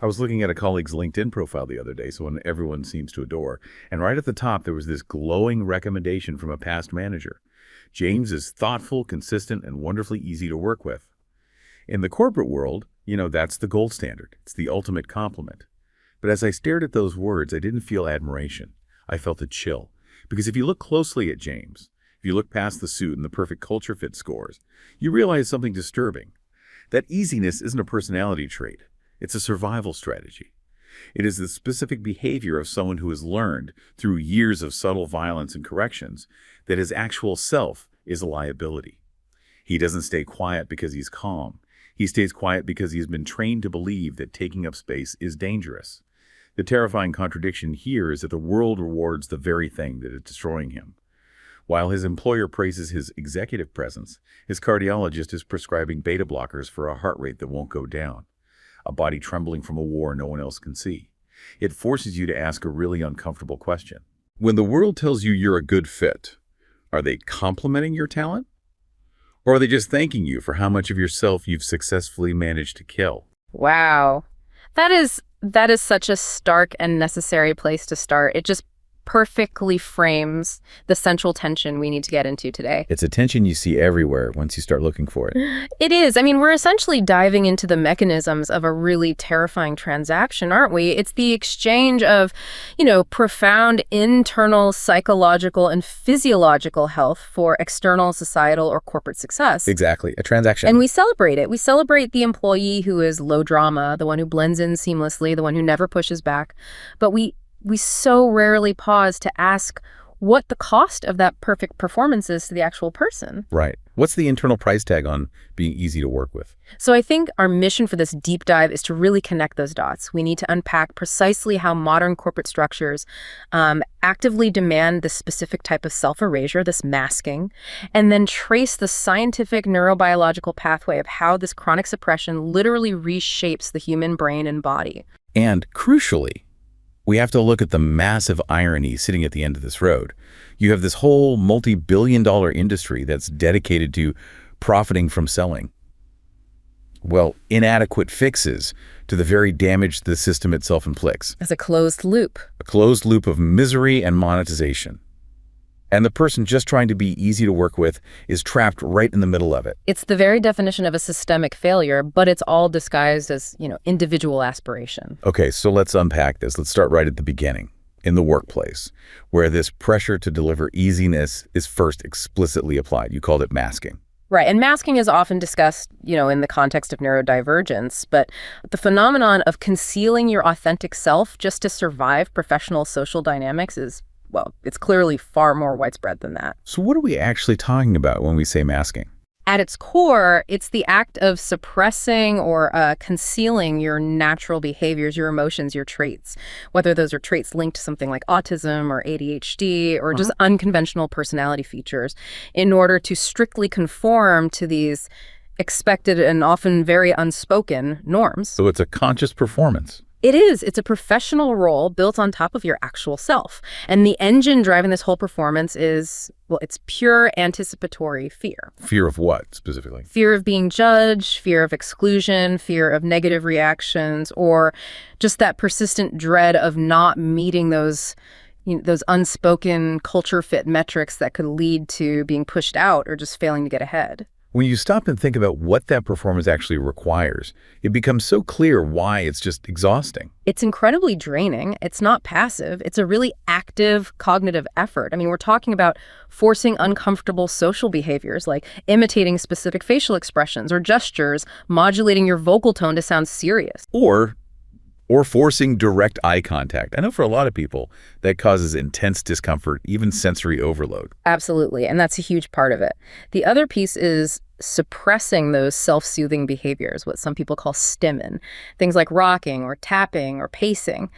I was looking at a colleague's LinkedIn profile the other day, someone everyone seems to adore, and right at the top there was this glowing recommendation from a past manager. James is thoughtful, consistent, and wonderfully easy to work with. In the corporate world, that's the gold standard. It's the ultimate compliment. But as I stared at those words, I didn't feel admiration. I felt a chill. Because if you look closely at James, if you look past the suit and the perfect culture fit scores, you realize something disturbing. That easiness isn't a personality trait. It's a survival strategy. It is the specific behavior of someone who has learned, through years of subtle violence and corrections, that his actual self is a liability. He doesn't stay quiet because he's calm. He stays quiet because he's been trained to believe that taking up space is dangerous. The terrifying contradiction here is that the world rewards the very thing that is destroying him. While his employer praises his executive presence, his cardiologist is prescribing beta blockers for a heart rate that won't go down. A body trembling from a war no one else can see. It forces you to ask a really uncomfortable question. When the world tells you you're a good fit, are they complimenting your talent? Or are they just thanking you for how much of yourself you've successfully managed to kill? Wow. That is such a stark and necessary place to start. It just perfectly frames the central tension we need to get into today. It's a tension you see everywhere once you start looking for it. It is. I mean, we're essentially diving into the mechanisms of a really terrifying transaction, aren't we? It's the exchange of, profound internal psychological and physiological health for external societal or corporate success. Exactly. A transaction. And we celebrate it. We celebrate the employee who is low drama, the one who blends in seamlessly, the one who never pushes back. But we so rarely pause to ask what the cost of that perfect performance is to the actual person. Right. What's the internal price tag on being easy to work with? So I think our mission for this deep dive is to really connect those dots. We need to unpack precisely how modern corporate structures actively demand this specific type of self-erasure, this masking, and then trace the scientific neurobiological pathway of how this chronic suppression literally reshapes the human brain and body. And crucially, we have to look at the massive irony sitting at the end of this road. You have this whole multi-billion-dollar industry that's dedicated to profiting from selling, inadequate fixes to the very damage the system itself inflicts. As a closed loop. A closed loop of misery and monetization. And the person just trying to be easy to work with is trapped right in the middle of it. It's the very definition of a systemic failure, but it's all disguised as, individual aspiration. Okay, so let's unpack this. Let's start right at the beginning, in the workplace, where this pressure to deliver easiness is first explicitly applied. You called it masking. Right, and masking is often discussed, in the context of neurodivergence, but the phenomenon of concealing your authentic self just to survive professional social dynamics is, it's clearly far more widespread than that. So what are we actually talking about when we say masking? At its core, it's the act of suppressing or concealing your natural behaviors, your emotions, your traits, whether those are traits linked to something like autism or ADHD or just unconventional personality features, in order to strictly conform to these expected and often very unspoken norms. So it's a conscious performance. It is. It's a professional role built on top of your actual self. And the engine driving this whole performance is, it's pure anticipatory fear. Fear of what, specifically? Fear of being judged, fear of exclusion, fear of negative reactions, or just that persistent dread of not meeting those unspoken culture fit metrics that could lead to being pushed out or just failing to get ahead. When you stop and think about what that performance actually requires, it becomes so clear why it's just exhausting. It's incredibly draining. It's not passive. It's a really active cognitive effort. I mean, we're talking about forcing uncomfortable social behaviors like imitating specific facial expressions or gestures, modulating your vocal tone to sound serious. Or forcing direct eye contact. I know for a lot of people, that causes intense discomfort, even sensory overload. Absolutely, and that's a huge part of it. The other piece is suppressing those self-soothing behaviors, what some people call stimming, things like rocking or tapping or pacing.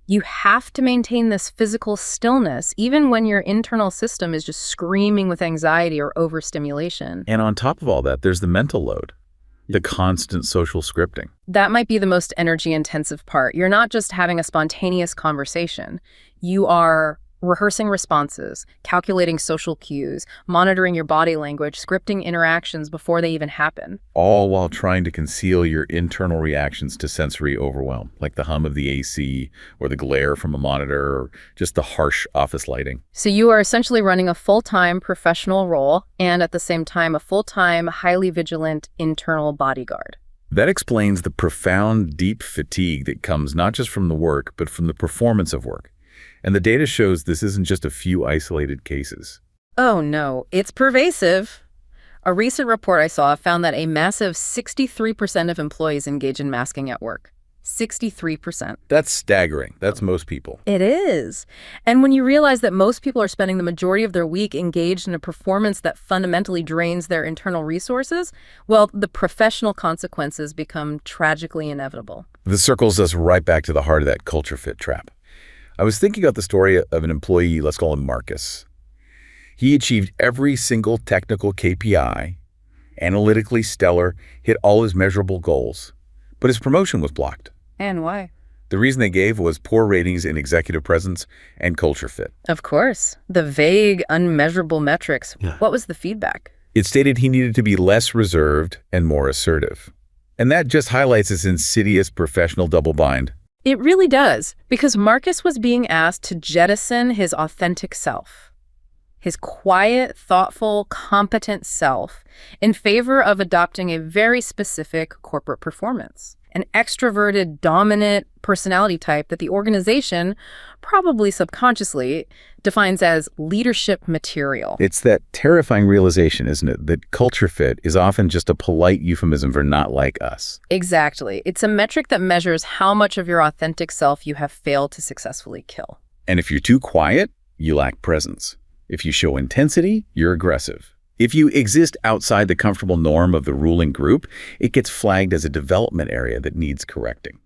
You have to maintain this physical stillness, even when your internal system is just screaming with anxiety or overstimulation. And on top of all that, there's the mental load. The constant social scripting. That might be the most energy-intensive part. You're not just having a spontaneous conversation. You are Rehearsing responses, calculating social cues, monitoring your body language, scripting interactions before they even happen. All while trying to conceal your internal reactions to sensory overwhelm, like the hum of the AC or the glare from a monitor or just the harsh office lighting. So you are essentially running a full-time professional role and at the same time a full-time, highly vigilant internal bodyguard. That explains the profound, deep fatigue that comes not just from the work, but from the performance of work. And the data shows this isn't just a few isolated cases. Oh no, it's pervasive. A recent report I saw found that a massive 63% of employees engage in masking at work. 63%. That's staggering. That's most people. It is. And when you realize that most people are spending the majority of their week engaged in a performance that fundamentally drains their internal resources, well, the professional consequences become tragically inevitable. This circles us right back to the heart of that culture fit trap. I was thinking about the story of an employee, let's call him Marcus. He achieved every single technical KPI, analytically stellar, hit all his measurable goals, but his promotion was blocked. And why? The reason they gave was poor ratings in executive presence and culture fit. Of course. The vague, unmeasurable metrics. Yeah. What was the feedback? It stated he needed to be less reserved and more assertive. And that just highlights this insidious professional double bind. It really does, because Marcus was being asked to jettison his authentic self, his quiet, thoughtful, competent self, in favor of adopting a very specific corporate performance, an extroverted, dominant personality type that the organization, probably subconsciously, defines as leadership material. It's that terrifying realization, isn't it, that culture fit is often just a polite euphemism for not like us. Exactly. It's a metric that measures how much of your authentic self you have failed to successfully kill. And if you're too quiet, you lack presence. If you show intensity, you're aggressive. If you exist outside the comfortable norm of the ruling group, it gets flagged as a development area that needs correcting.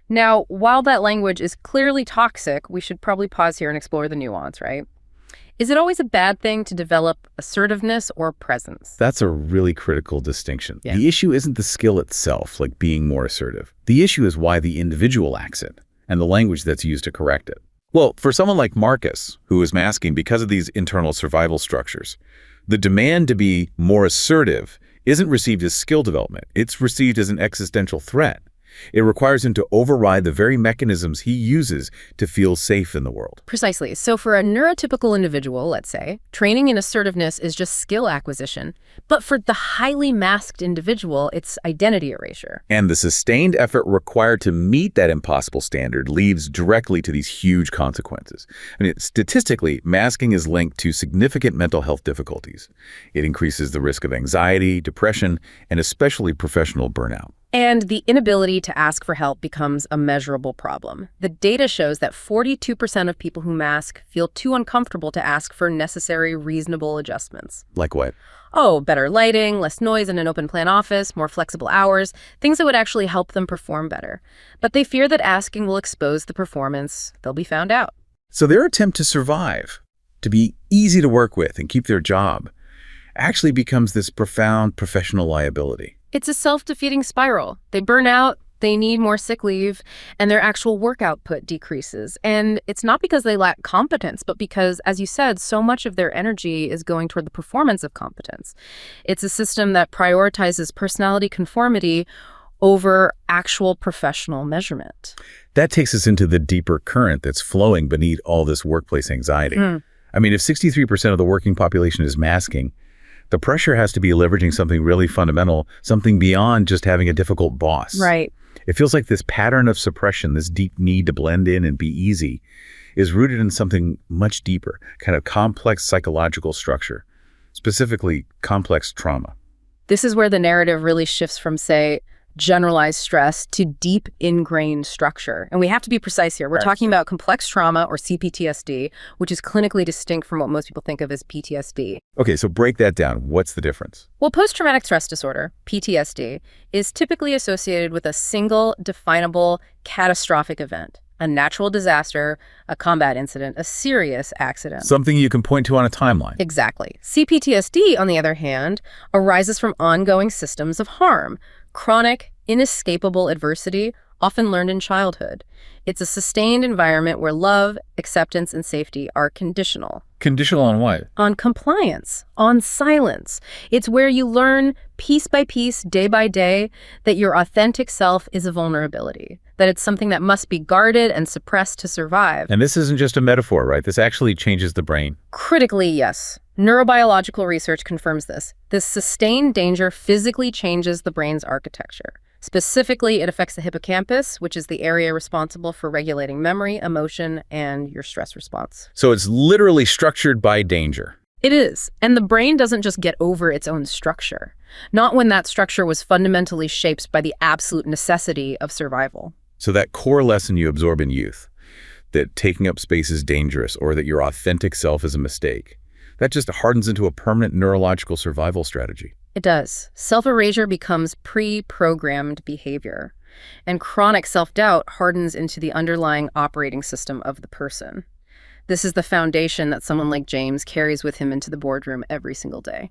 Now, while that language is clearly toxic, we should probably pause here and explore the nuance, right? Is it always a bad thing to develop assertiveness or presence? That's a really critical distinction. Yeah. The issue isn't the skill itself, like being more assertive. The issue is why the individual lacks it and the language that's used to correct it. Well, for someone like Marcus, who is masking because of these internal survival structures, the demand to be more assertive isn't received as skill development. It's received as an existential threat. It requires him to override the very mechanisms he uses to feel safe in the world. Precisely. So for a neurotypical individual, let's say, training in assertiveness is just skill acquisition. But for the highly masked individual, it's identity erasure. And the sustained effort required to meet that impossible standard leads directly to these huge consequences. I mean, statistically, masking is linked to significant mental health difficulties. It increases the risk of anxiety, depression, and especially professional burnout. And the inability to ask for help becomes a measurable problem. The data shows that 42% of people who mask feel too uncomfortable to ask for necessary, reasonable adjustments. Like what? Oh, better lighting, less noise in an open-plan office, more flexible hours, things that would actually help them perform better. But they fear that asking will expose the performance. They'll be found out. So their attempt to survive, to be easy to work with and keep their job, actually becomes this profound professional liability. It's a self-defeating spiral. They burn out, they need more sick leave, and their actual work output decreases. And it's not because they lack competence, but because, as you said, so much of their energy is going toward the performance of competence. It's a system that prioritizes personality conformity over actual professional measurement. That takes us into the deeper current that's flowing beneath all this workplace anxiety. I mean, if 63% of the working population is masking, the pressure has to be leveraging something really fundamental, something beyond just having a difficult boss. Right. It feels like this pattern of suppression, this deep need to blend in and be easy, is rooted in something much deeper, kind of complex psychological structure, specifically complex trauma. This is where the narrative really shifts from, say, generalized stress to deep ingrained structure. And we have to be precise here. We're talking about complex trauma, or CPTSD, which is clinically distinct from what most people think of as PTSD. Okay, so break that down. What's the difference? Well, post-traumatic stress disorder, PTSD, is typically associated with a single, definable, catastrophic event. A natural disaster, a combat incident, a serious accident. Something you can point to on a timeline. Exactly. CPTSD, on the other hand, arises from ongoing systems of harm. Chronic, inescapable adversity, often learned in childhood. It's a sustained environment where love, acceptance, and safety are conditional. Conditional on what? On compliance, on silence. It's where you learn piece by piece, day by day, that your authentic self is a vulnerability, that it's something that must be guarded and suppressed to survive. And this isn't just a metaphor, right? This actually changes the brain. Critically, yes. Neurobiological research confirms this. This sustained danger physically changes the brain's architecture. Specifically, it affects the hippocampus, which is the area responsible for regulating memory, emotion, and your stress response. So it's literally structured by danger. It is. And the brain doesn't just get over its own structure. Not when that structure was fundamentally shaped by the absolute necessity of survival. So that core lesson you absorb in youth, that taking up space is dangerous or that your authentic self is a mistake, that just hardens into a permanent neurological survival strategy. It does. Self-erasure becomes pre-programmed behavior, and chronic self-doubt hardens into the underlying operating system of the person. This is the foundation that someone like James carries with him into the boardroom every single day.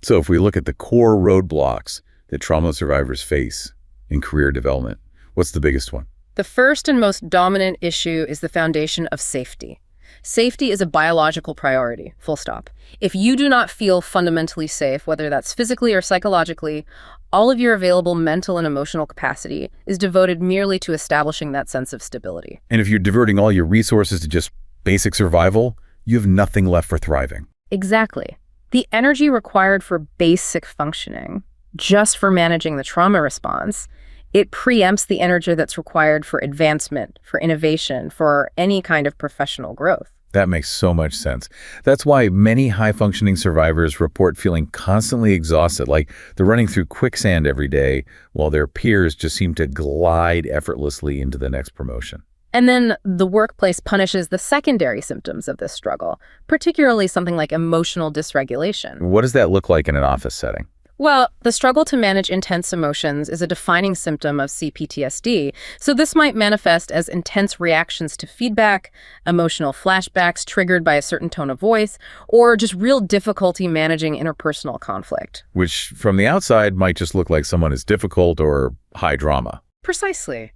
So if we look at the core roadblocks that trauma survivors face in career development, what's the biggest one? The first and most dominant issue is the foundation of safety. Safety is a biological priority, full stop. If you do not feel fundamentally safe, whether that's physically or psychologically, all of your available mental and emotional capacity is devoted merely to establishing that sense of stability. And if you're diverting all your resources to just basic survival, you have nothing left for thriving. Exactly. The energy required for basic functioning, just for managing the trauma response, it preempts the energy that's required for advancement, for innovation, for any kind of professional growth. That makes so much sense. That's why many high-functioning survivors report feeling constantly exhausted, like they're running through quicksand every day, while their peers just seem to glide effortlessly into the next promotion. And then the workplace punishes the secondary symptoms of this struggle, particularly something like emotional dysregulation. What does that look like in an office setting? Well, the struggle to manage intense emotions is a defining symptom of CPTSD, so this might manifest as intense reactions to feedback, emotional flashbacks triggered by a certain tone of voice, or just real difficulty managing interpersonal conflict. Which, from the outside, might just look like someone is difficult or high drama. Precisely.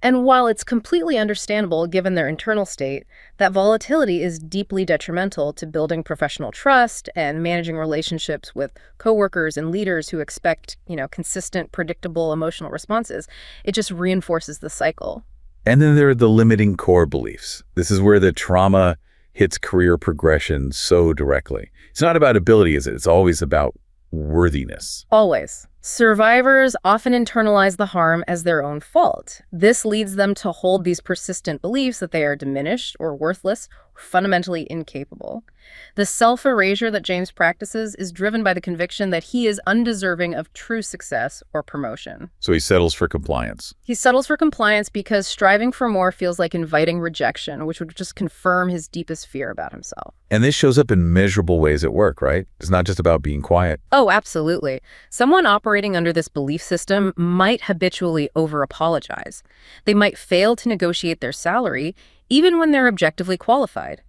And while it's completely understandable given their internal state, that volatility is deeply detrimental to building professional trust and managing relationships with coworkers and leaders who expect, consistent, predictable emotional responses. It just reinforces the cycle. And then there are the limiting core beliefs. This is where the trauma hits career progression so directly. It's not about ability, is it? It's always about worthiness. Always. Survivors often internalize the harm as their own fault. This leads them to hold these persistent beliefs that they are diminished or worthless or fundamentally incapable. The self-erasure that James practices is driven by the conviction that he is undeserving of true success or promotion. So he settles for compliance. He settles for compliance because striving for more feels like inviting rejection, which would just confirm his deepest fear about himself. And this shows up in measurable ways at work, right? It's not just about being quiet. Oh, absolutely. Someone operating under this belief system might habitually over-apologize. They might fail to negotiate their salary, even when they're objectively qualified.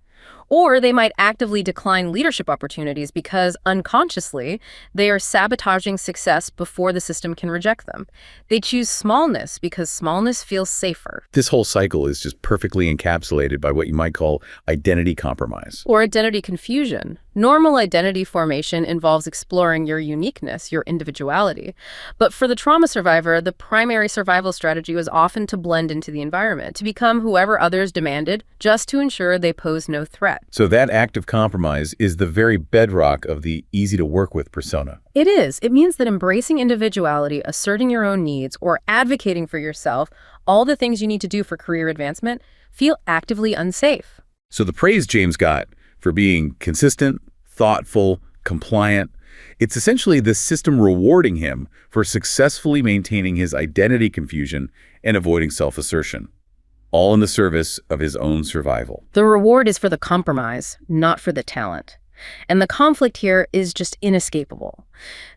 Or they might actively decline leadership opportunities because, unconsciously, they are sabotaging success before the system can reject them. They choose smallness because smallness feels safer. This whole cycle is just perfectly encapsulated by what you might call identity compromise. Or identity confusion. Normal identity formation involves exploring your uniqueness, your individuality. But for the trauma survivor, the primary survival strategy was often to blend into the environment, to become whoever others demanded, just to ensure they pose no threat. So that act of compromise is the very bedrock of the easy-to-work-with persona. It is. It means that embracing individuality, asserting your own needs, or advocating for yourself, all the things you need to do for career advancement, feel actively unsafe. So the praise James got for being consistent, thoughtful, compliant, it's essentially the system rewarding him for successfully maintaining his identity confusion and avoiding self-assertion, all in the service of his own survival. The reward is for the compromise, not for the talent. And the conflict here is just inescapable.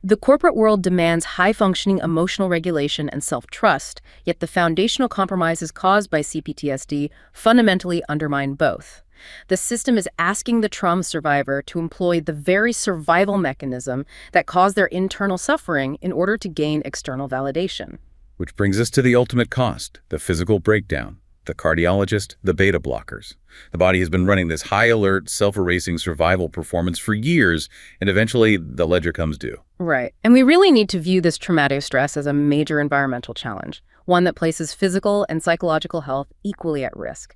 The corporate world demands high-functioning emotional regulation and self-trust, yet the foundational compromises caused by CPTSD fundamentally undermine both. The system is asking the trauma survivor to employ the very survival mechanism that caused their internal suffering in order to gain external validation. Which brings us to the ultimate cost, the physical breakdown. The cardiologist, the beta blockers. The body has been running this high-alert, self-erasing survival performance for years, and eventually the ledger comes due. Right. And we really need to view this traumatic stress as a major environmental challenge, one that places physical and psychological health equally at risk.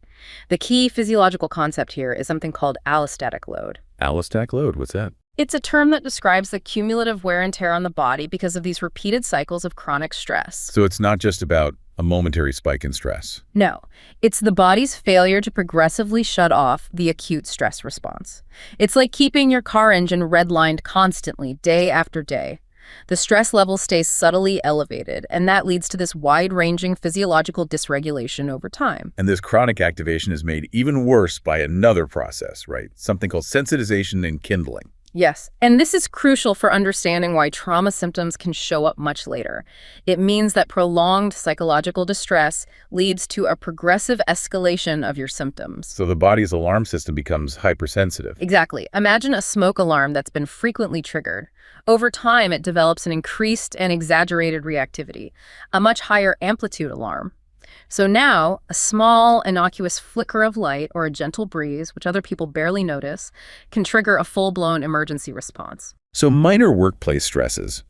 The key physiological concept here is something called allostatic load. Allostatic load, what's that? It's a term that describes the cumulative wear and tear on the body because of these repeated cycles of chronic stress. So it's not just about a momentary spike in stress. No, it's the body's failure to progressively shut off the acute stress response. It's like keeping your car engine redlined constantly, day after day. The stress level stays subtly elevated, and that leads to this wide-ranging physiological dysregulation over time. And this chronic activation is made even worse by another process, right? Something called sensitization and kindling. Yes, and this is crucial for understanding why trauma symptoms can show up much later. It means that prolonged psychological distress leads to a progressive escalation of your symptoms. So the body's alarm system becomes hypersensitive. Exactly. Imagine a smoke alarm that's been frequently triggered. Over time, it develops an increased and exaggerated reactivity, a much higher amplitude alarm. So now, a small, innocuous flicker of light or a gentle breeze, which other people barely notice, can trigger a full-blown emergency response. So minor workplace stresses,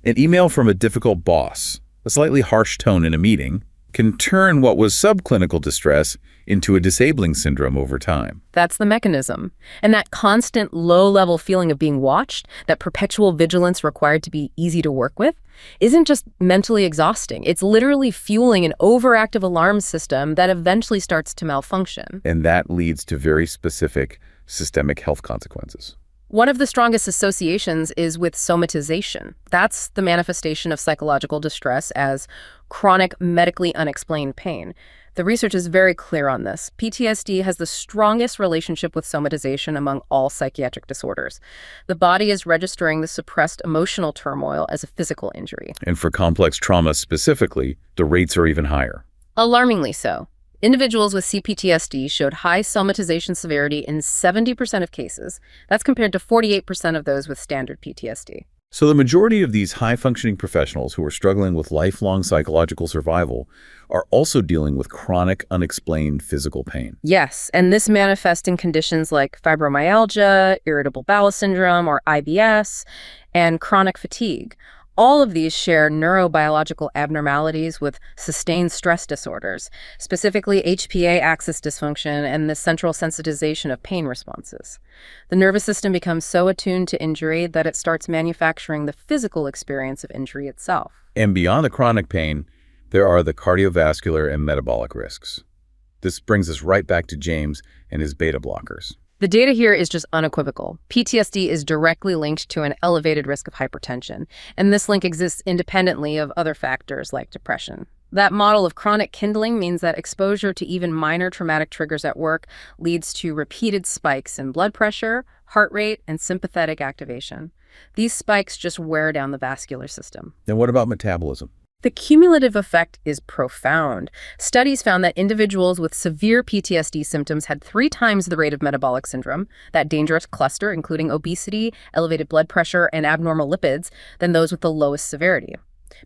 an email from a difficult boss, a slightly harsh tone in a meeting, can turn what was subclinical distress into a disabling syndrome over time. That's the mechanism. And that constant low-level feeling of being watched, that perpetual vigilance required to be easy to work with, isn't just mentally exhausting. It's literally fueling an overactive alarm system that eventually starts to malfunction. And that leads to very specific systemic health consequences. One of the strongest associations is with somatization. That's the manifestation of psychological distress as chronic, medically unexplained pain. The research is very clear on this. PTSD has the strongest relationship with somatization among all psychiatric disorders. The body is registering the suppressed emotional turmoil as a physical injury. And for complex trauma specifically, the rates are even higher. Alarmingly so. Individuals with CPTSD showed high somatization severity in 70% of cases. That's compared to 48% of those with standard PTSD. So the majority of these high-functioning professionals who are struggling with lifelong psychological survival are also dealing with chronic, unexplained physical pain. Yes, and this manifests in conditions like fibromyalgia, irritable bowel syndrome, or IBS, and chronic fatigue. All of these share neurobiological abnormalities with sustained stress disorders, specifically HPA axis dysfunction and the central sensitization of pain responses. The nervous system becomes so attuned to injury that it starts manufacturing the physical experience of injury itself. And beyond the chronic pain, there are the cardiovascular and metabolic risks. This brings us right back to James and his beta blockers. The data here is just unequivocal. PTSD is directly linked to an elevated risk of hypertension, and this link exists independently of other factors like depression. That model of chronic kindling means that exposure to even minor traumatic triggers at work leads to repeated spikes in blood pressure, heart rate, and sympathetic activation. These spikes just wear down the vascular system. Then what about metabolism? The cumulative effect is profound. Studies found that individuals with severe PTSD symptoms had 3 times the rate of metabolic syndrome, that dangerous cluster including obesity, elevated blood pressure, and abnormal lipids, than those with the lowest severity.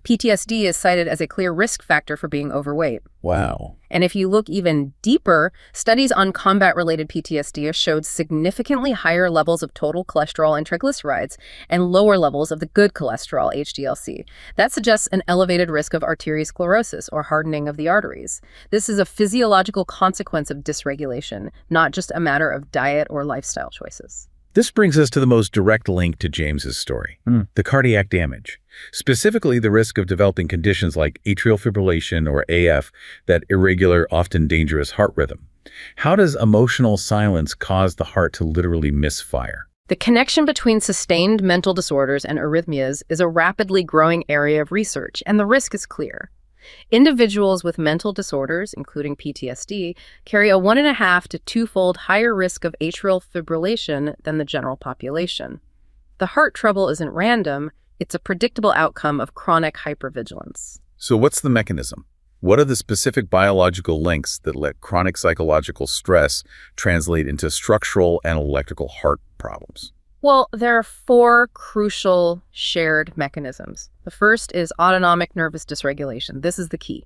PTSD is cited as a clear risk factor for being overweight. Wow. And if you look even deeper, studies on combat-related PTSD showed significantly higher levels of total cholesterol and triglycerides and lower levels of the good cholesterol, HDLC. That suggests an elevated risk of arteriosclerosis or hardening of the arteries. This is a physiological consequence of dysregulation, not just a matter of diet or lifestyle choices. This brings us to the most direct link to James's story, the cardiac damage, specifically the risk of developing conditions like atrial fibrillation or AF, that irregular, often dangerous heart rhythm. How does emotional silence cause the heart to literally misfire? The connection between sustained mental disorders and arrhythmias is a rapidly growing area of research, and the risk is clear. Individuals with mental disorders, including PTSD, carry a 1.5 to 2-fold higher risk of atrial fibrillation than the general population. The heart trouble isn't random, it's a predictable outcome of chronic hypervigilance. So what's the mechanism? What are the specific biological links that let chronic psychological stress translate into structural and electrical heart problems? Well, there are four crucial shared mechanisms. The first is autonomic nervous dysregulation. This is the key.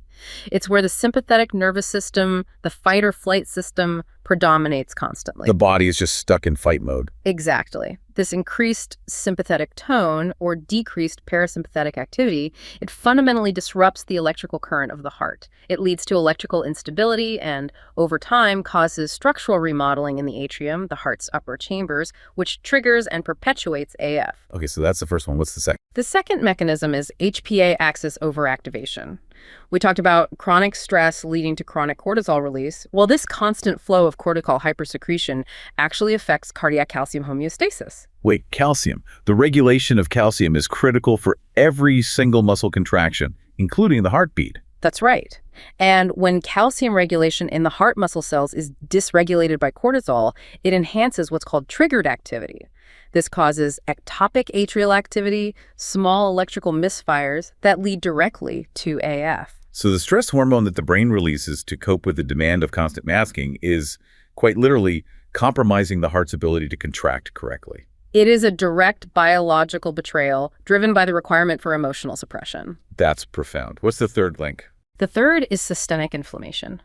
It's where the sympathetic nervous system, the fight or flight system, predominates The constantly. body is just stuck in fight mode. Exactly. This increased sympathetic tone or decreased parasympathetic activity, it fundamentally disrupts the electrical current of the heart. It leads to electrical instability and, over time, causes structural remodeling in the atrium, the heart's upper chambers, which triggers and perpetuates AF. Okay, so that's the first one. What's the second? The second mechanism is HPA axis overactivation. We talked about chronic stress leading to chronic cortisol release. Well, this constant flow of cortical hypersecretion actually affects cardiac calcium homeostasis. Wait, calcium. The regulation of calcium is critical for every single muscle contraction, including the heartbeat. That's right. And when calcium regulation in the heart muscle cells is dysregulated by cortisol, it enhances what's called triggered activity. This causes ectopic atrial activity, small electrical misfires that lead directly to AF. So the stress hormone that the brain releases to cope with the demand of constant masking is, quite literally, compromising the heart's ability to contract correctly. It is a direct biological betrayal driven by the requirement for emotional suppression. That's profound. What's the third link? The third is systemic inflammation.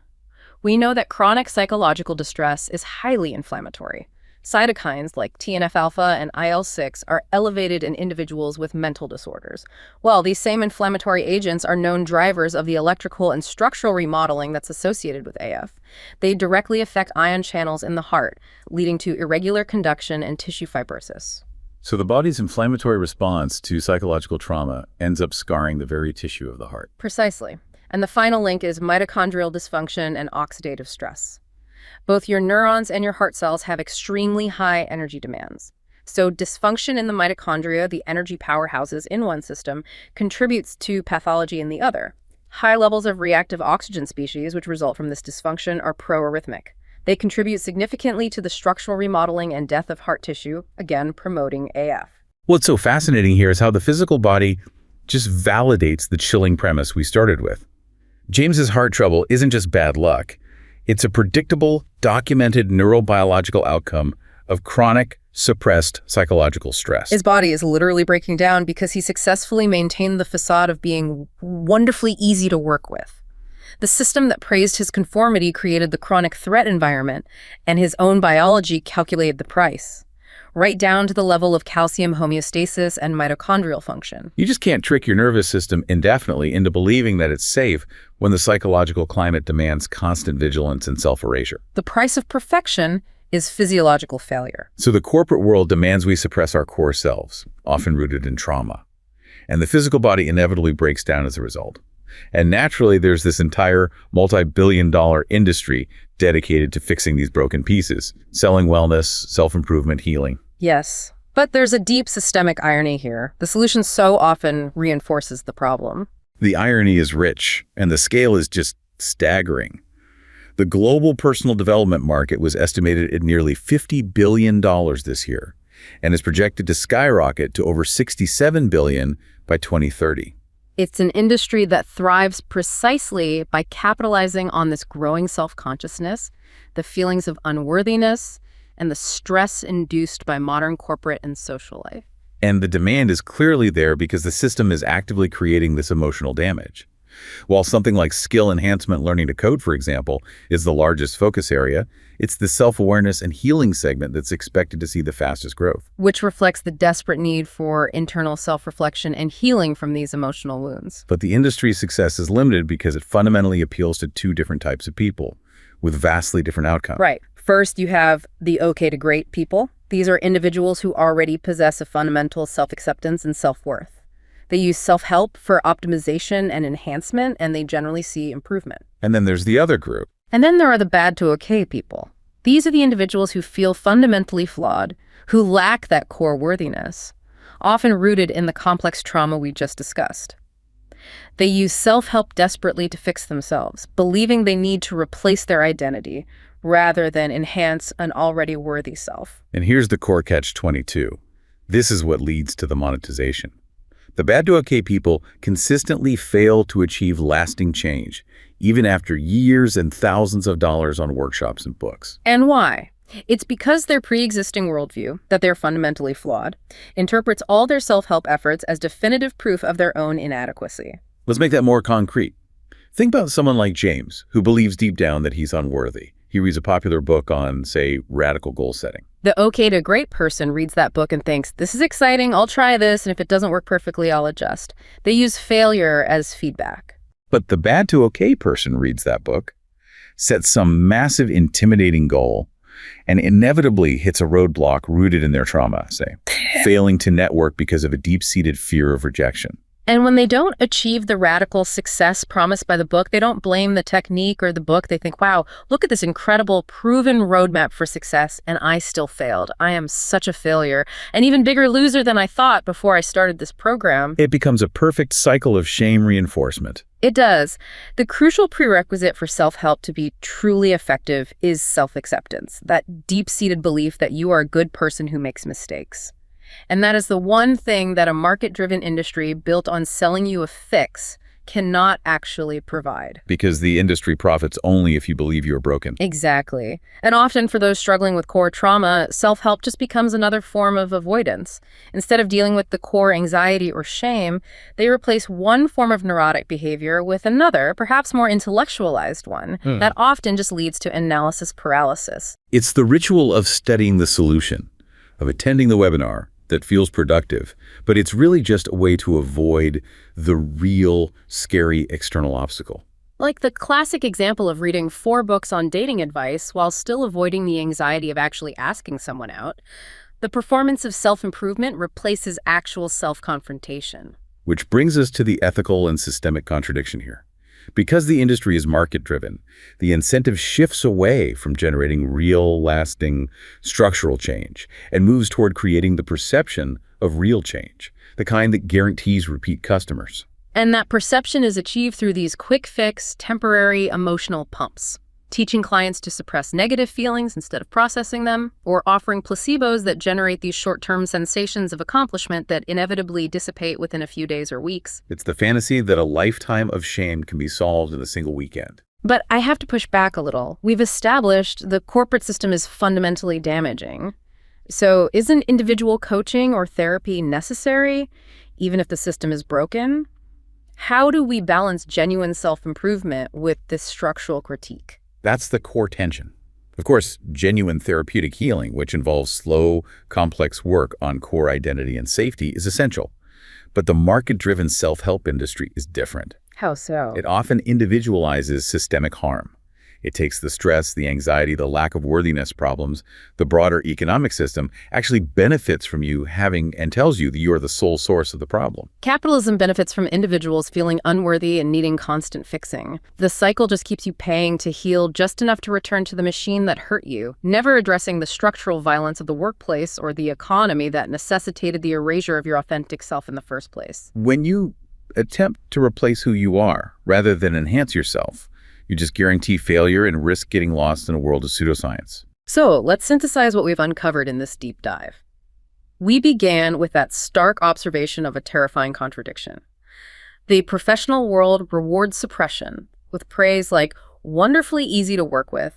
We know that chronic psychological distress is highly inflammatory. Cytokines like TNF-alpha and IL-6 are elevated in individuals with mental disorders. Well, these same inflammatory agents are known drivers of the electrical and structural remodeling that's associated with AF. They directly affect ion channels in the heart, leading to irregular conduction and tissue fibrosis. So the body's inflammatory response to psychological trauma ends up scarring the very tissue of the heart. Precisely. And the final link is mitochondrial dysfunction and oxidative stress. Both your neurons and your heart cells have extremely high energy demands. So dysfunction in the mitochondria, the energy powerhouses in one system, contributes to pathology in the other. High levels of reactive oxygen species, which result from this dysfunction, are proarrhythmic. They contribute significantly to the structural remodeling and death of heart tissue, again promoting AF. What's so fascinating here is how the physical body just validates the chilling premise we started with. James's heart trouble isn't just bad luck. It's a predictable, documented neurobiological outcome of chronic, suppressed psychological stress. His body is literally breaking down because he successfully maintained the facade of being wonderfully easy to work with. The system that praised his conformity created the chronic threat environment, and his own biology calculated the price, right down to the level of calcium homeostasis and mitochondrial function. You just can't trick your nervous system indefinitely into believing that it's safe when the psychological climate demands constant vigilance and self-erasure. The price of perfection is physiological failure. So the corporate world demands we suppress our core selves, often rooted in trauma. And the physical body inevitably breaks down as a result. And naturally, there's this entire multi-billion-dollar industry dedicated to fixing these broken pieces, selling wellness, self-improvement, healing. Yes, but there's a deep systemic irony here. The solution so often reinforces the problem. The irony is rich, and the scale is just staggering. The global personal development market was estimated at nearly $50 billion this year, and is projected to skyrocket to over $67 billion by 2030. It's an industry that thrives precisely by capitalizing on this growing self-consciousness, the feelings of unworthiness, and the stress induced by modern corporate and social life. And the demand is clearly there because the system is actively creating this emotional damage. While something like skill enhancement learning to code, for example, is the largest focus area, it's the self-awareness and healing segment that's expected to see the fastest growth. Which reflects the desperate need for internal self-reflection and healing from these emotional wounds. But the industry's success is limited because it fundamentally appeals to two different types of people, with vastly different outcomes. Right. First, you have the okay to great people. These are individuals who already possess a fundamental self-acceptance and self-worth. They use self-help for optimization and enhancement, and they generally see improvement. And then there's the other group. And then there are the bad to okay people. These are the individuals who feel fundamentally flawed, who lack that core worthiness, often rooted in the complex trauma we just discussed. They use self-help desperately to fix themselves, believing they need to replace their identity rather than enhance an already worthy self. And here's the core catch-22. This is what leads to the monetization. The bad to okay people consistently fail to achieve lasting change, even after years and thousands of dollars on workshops and books. And why? It's because their pre-existing worldview, that they're fundamentally flawed, interprets all their self-help efforts as definitive proof of their own inadequacy. Let's make that more concrete. Think about someone like James, who believes deep down that he's unworthy. He reads a popular book on, say, radical goal setting. The okay to great person reads that book and thinks, this is exciting, I'll try this, and if it doesn't work perfectly, I'll adjust. They use failure as feedback. But the bad to okay person reads that book, sets some massive intimidating goal, and inevitably hits a roadblock rooted in their trauma, say, failing to network because of a deep-seated fear of rejection. And when they don't achieve the radical success promised by the book, they don't blame the technique or the book. They think, wow, look at this incredible proven roadmap for success, and I still failed. I am such a failure, an even bigger loser than I thought before I started this program. It becomes a perfect cycle of shame reinforcement. It does. The crucial prerequisite for self-help to be truly effective is self-acceptance, that deep-seated belief that you are a good person who makes mistakes. And that is the one thing that a market-driven industry built on selling you a fix cannot actually provide. Because the industry profits only if you believe you're broken. Exactly. And often for those struggling with core trauma, self-help just becomes another form of avoidance. Instead of dealing with the core anxiety or shame, they replace one form of neurotic behavior with another, perhaps more intellectualized one, that often just leads to analysis paralysis. It's the ritual of studying the solution, of attending the webinar, that feels productive, but it's really just a way to avoid the real, scary external obstacle. Like the classic example of reading 4 books on dating advice while still avoiding the anxiety of actually asking someone out, the performance of self-improvement replaces actual self-confrontation. Which brings us to the ethical and systemic contradiction here. Because the industry is market-driven, the incentive shifts away from generating real, lasting, structural change and moves toward creating the perception of real change, the kind that guarantees repeat customers. And that perception is achieved through these quick-fix, temporary emotional pumps, teaching clients to suppress negative feelings instead of processing them, or offering placebos that generate these short-term sensations of accomplishment that inevitably dissipate within a few days or weeks. It's the fantasy that a lifetime of shame can be solved in a single weekend. But I have to push back a little. We've established the corporate system is fundamentally damaging. So isn't individual coaching or therapy necessary, even if the system is broken? How do we balance genuine self-improvement with this structural critique? That's the core tension. Of course, genuine therapeutic healing, which involves slow, complex work on core identity and safety, is essential. But the market-driven self-help industry is different. How so? It often individualizes systemic harm. It takes the stress, the anxiety, the lack of worthiness problems. The broader economic system actually benefits from you having and tells you that you are the sole source of the problem. Capitalism benefits from individuals feeling unworthy and needing constant fixing. The cycle just keeps you paying to heal just enough to return to the machine that hurt you, never addressing the structural violence of the workplace or the economy that necessitated the erasure of your authentic self in the first place. When you attempt to replace who you are rather than enhance yourself, you just guarantee failure and risk getting lost in a world of pseudoscience. So let's synthesize what we've uncovered in this deep dive. We began with that stark observation of a terrifying contradiction. The professional world rewards suppression with praise like wonderfully easy to work with,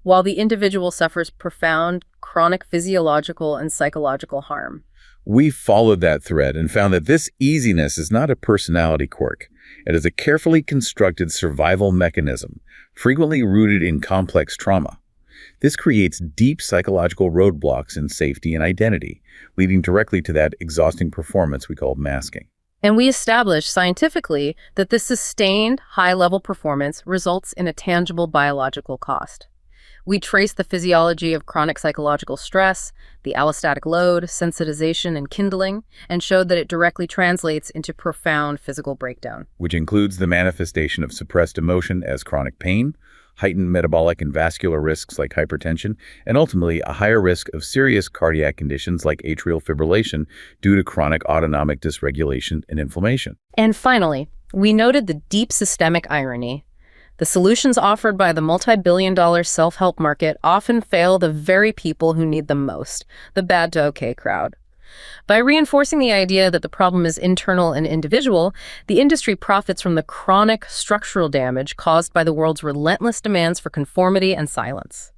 while the individual suffers profound, chronic physiological and psychological harm. We followed that thread and found that this easiness is not a personality quirk. It is a carefully constructed survival mechanism, frequently rooted in complex trauma. This creates deep psychological roadblocks in safety and identity, leading directly to that exhausting performance we call masking. And we established scientifically that this sustained high-level performance results in a tangible biological cost. We traced the physiology of chronic psychological stress, the allostatic load, sensitization, and kindling, and showed that it directly translates into profound physical breakdown. Which includes the manifestation of suppressed emotion as chronic pain, heightened metabolic and vascular risks like hypertension, and ultimately a higher risk of serious cardiac conditions like atrial fibrillation due to chronic autonomic dysregulation and inflammation. And finally, we noted the deep systemic irony. The solutions offered by the multi-billion-dollar self-help market often fail the very people who need them most, the bad to okay crowd. By reinforcing the idea that the problem is internal and individual, the industry profits from the chronic structural damage caused by the world's relentless demands for conformity and silence.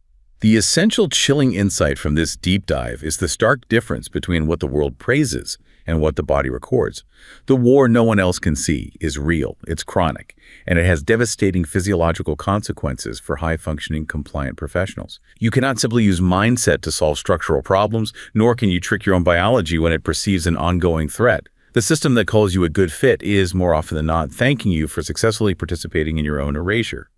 The essential chilling insight from this deep dive is the stark difference between what the world praises and what the body records. The war no one else can see is real, it's chronic, and it has devastating physiological consequences for high-functioning, compliant professionals. You cannot simply use mindset to solve structural problems, nor can you trick your own biology when it perceives an ongoing threat. The system that calls you a good fit is, more often than not, thanking you for successfully participating in your own erasure.